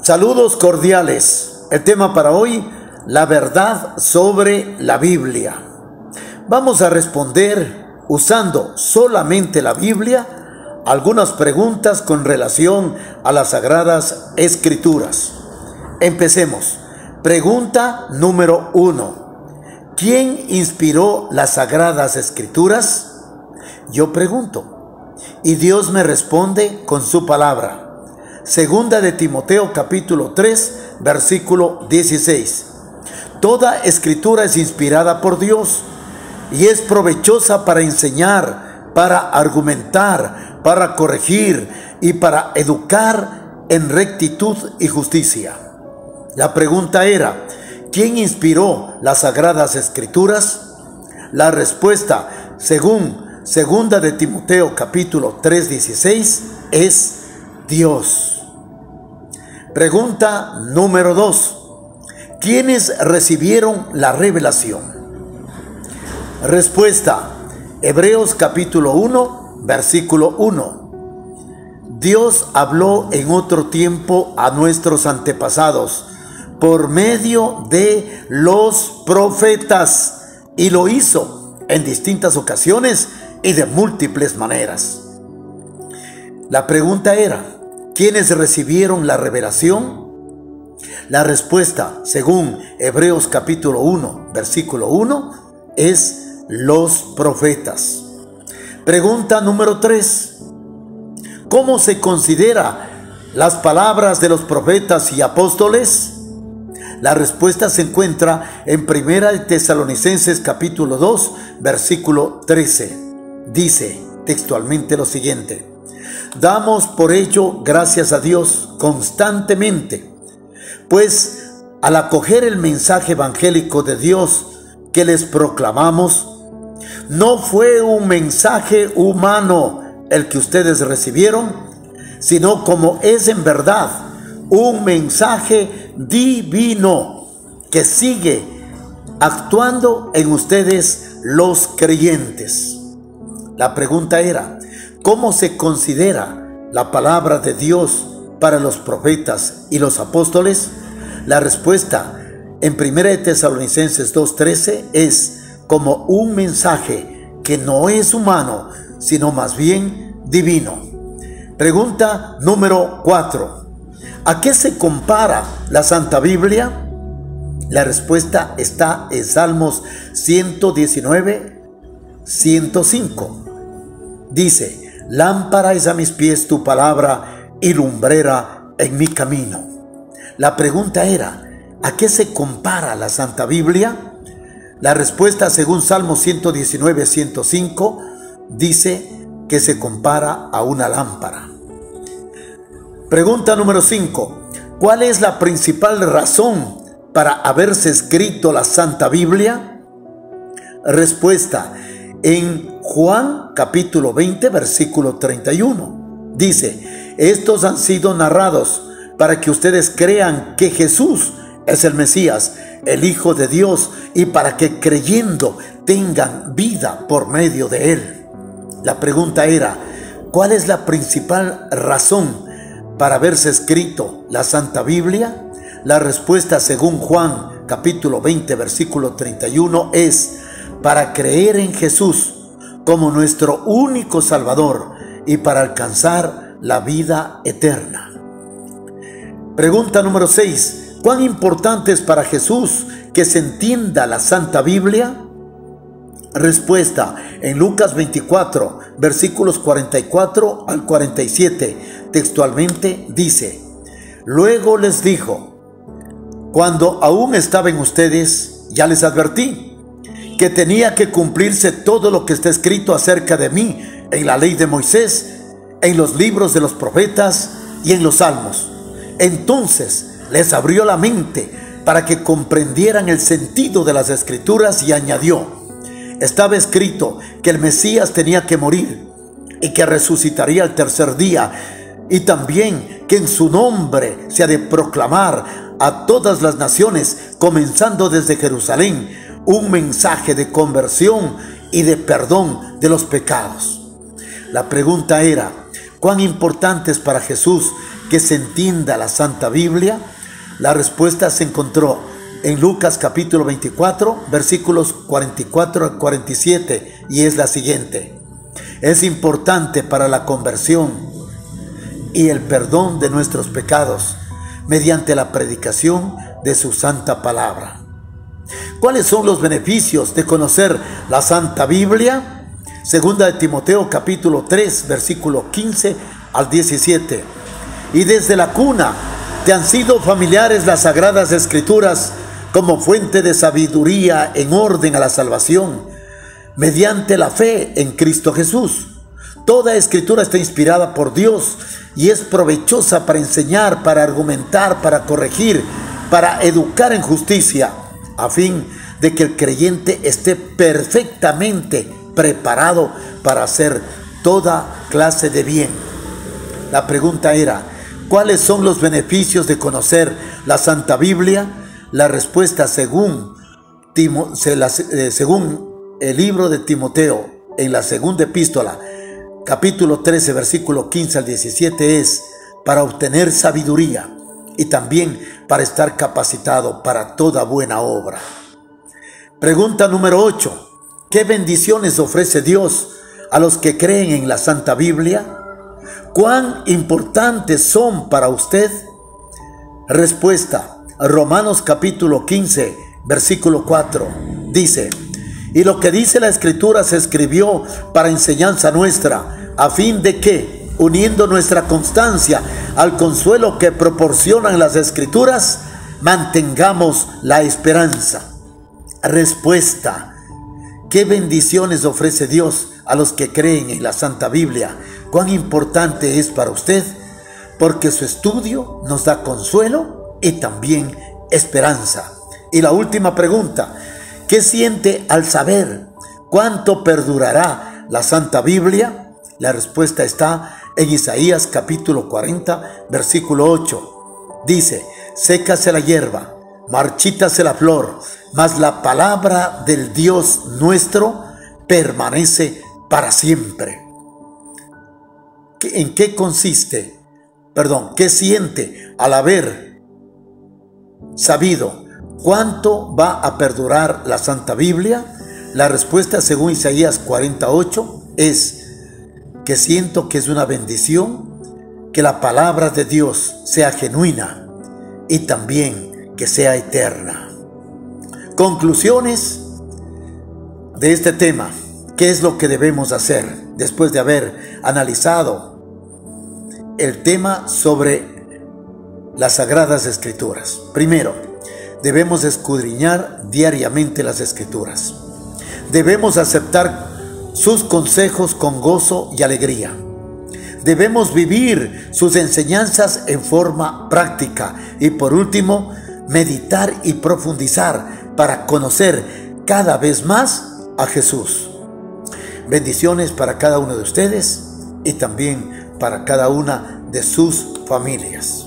Saludos cordiales. El tema para hoy, la verdad sobre la Biblia. Vamos a responder usando solamente la Biblia algunas preguntas con relación a las Sagradas Escrituras. Empecemos. Pregunta número 1. ¿Quién inspiró las Sagradas Escrituras? Yo pregunto, y Dios me responde con su palabra. Segunda de Timoteo capítulo 3, versículo 16. Toda escritura es inspirada por Dios y es provechosa para enseñar, para argumentar, para corregir y para educar en rectitud y justicia. La pregunta era, ¿quién inspiró las Sagradas Escrituras? La respuesta, según Segunda de Timoteo capítulo 3, 16, es Dios. Pregunta número 2. ¿Quiénes recibieron la revelación? Respuesta, Hebreos capítulo 1, versículo 1. Dios habló en otro tiempo a nuestros antepasados por medio de los profetas y lo hizo en distintas ocasiones y de múltiples maneras. La pregunta era, ¿quiénes recibieron la revelación? La respuesta, según Hebreos capítulo 1, versículo 1, es los profetas. Pregunta número 3. ¿Cómo se considera las palabras de los profetas y apóstoles? La respuesta se encuentra en Primera de Tesalonicenses capítulo 2, versículo 13. Dice textualmente lo siguiente: damos por ello gracias a Dios constantemente, pues al acoger el mensaje evangélico de Dios que les proclamamos, no fue un mensaje humano el que ustedes recibieron, sino como es en verdad, un mensaje divino que sigue actuando en ustedes los creyentes. La pregunta era, ¿cómo se considera la palabra de Dios para los profetas y los apóstoles? La respuesta en 1 Tesalonicenses 2:13 es como un mensaje que no es humano, sino más bien divino. Pregunta número 4. ¿A qué se compara la Santa Biblia? La respuesta está en Salmos 119, 105. Dice, lámpara es a mis pies tu palabra y lumbrera en mi camino. La pregunta era, ¿a qué se compara la Santa Biblia? La respuesta, según Salmo 119, 105, dice que se compara a una lámpara. Pregunta número 5. ¿Cuál es la principal razón para haberse escrito la Santa Biblia? Respuesta, en Juan capítulo 20, versículo 31. Dice, estos han sido narrados para que ustedes crean que Jesús es el Mesías, el Hijo de Dios, y para que creyendo tengan vida por medio de Él. La pregunta era, ¿cuál es la principal razón para haberse escrito la Santa Biblia? La respuesta, según Juan capítulo 20, versículo 31, es para creer en Jesús como nuestro único Salvador y para alcanzar la vida eterna. Pregunta número 6. ¿Cuán importante es para Jesús que se entienda la Santa Biblia? Respuesta, en Lucas 24, versículos 44 al 47, textualmente dice, luego les dijo, cuando aún estaba en ustedes, ya les advertí que tenía que cumplirse todo lo que está escrito acerca de mí en la ley de Moisés, en los libros de los profetas y en los salmos. Entonces les abrió la mente para que comprendieran el sentido de las Escrituras y añadió, estaba escrito que el Mesías tenía que morir y que resucitaría al tercer día, y también que en su nombre se ha de proclamar a todas las naciones, comenzando desde Jerusalén, un mensaje de conversión y de perdón de los pecados. La pregunta era, ¿Cuán importante es para Jesús que se entienda la Santa Biblia? La respuesta se encontró en Lucas capítulo 24, versículos 44 a 47, y es la siguiente. Es importante para la conversión y el perdón de nuestros pecados mediante la predicación de su santa palabra. ¿Cuáles son los beneficios de conocer la Santa Biblia? Segunda de Timoteo capítulo 3, versículo 15 al 17. Y desde la cuna te han sido familiares las sagradas escrituras como fuente de sabiduría en orden a la salvación, mediante la fe en Cristo Jesús. Toda escritura está inspirada por Dios y es provechosa para enseñar, para argumentar, para corregir, para educar en justicia, a fin de que el creyente esté perfectamente preparado para hacer toda clase de bien. La pregunta era, ¿cuáles son los beneficios de conocer la Santa Biblia? La respuesta según el libro de Timoteo, en la segunda epístola, capítulo 13, versículo 15 al 17, es para obtener sabiduría y también para estar capacitado para toda buena obra. Pregunta número 8. ¿Qué bendiciones ofrece Dios a los que creen en la Santa Biblia? ¿Cuán importantes son para usted? Respuesta. Romanos capítulo 15, versículo 4, dice: y lo que dice la Escritura se escribió para enseñanza nuestra, a fin de que, uniendo nuestra constancia al consuelo que proporcionan las Escrituras, mantengamos la esperanza. Respuesta. ¿Qué bendiciones ofrece Dios a los que creen en la Santa Biblia? ¿Cuán importante es para usted? Porque su estudio nos da consuelo y también esperanza. Y la última pregunta, ¿qué siente al saber cuánto perdurará la Santa Biblia? La respuesta está en Isaías capítulo 40, versículo 8. Dice: sécase la hierba, marchítase la flor, mas la palabra del Dios nuestro permanece para siempre. ¿En qué consiste? ¿Qué siente al haber sabido cuánto va a perdurar la Santa Biblia? La respuesta, según Isaías 48, es que siento que es una bendición que la palabra de Dios sea genuina y también que sea eterna. Conclusiones de este tema. ¿Qué es lo que debemos hacer después de haber analizado el tema sobre las Sagradas Escrituras? Primero, debemos escudriñar diariamente las Escrituras. Debemos aceptar sus consejos con gozo y alegría. Debemos vivir sus enseñanzas en forma práctica. Y por último, meditar y profundizar para conocer cada vez más a Jesús. Bendiciones para cada uno de ustedes y también para cada una de sus familias.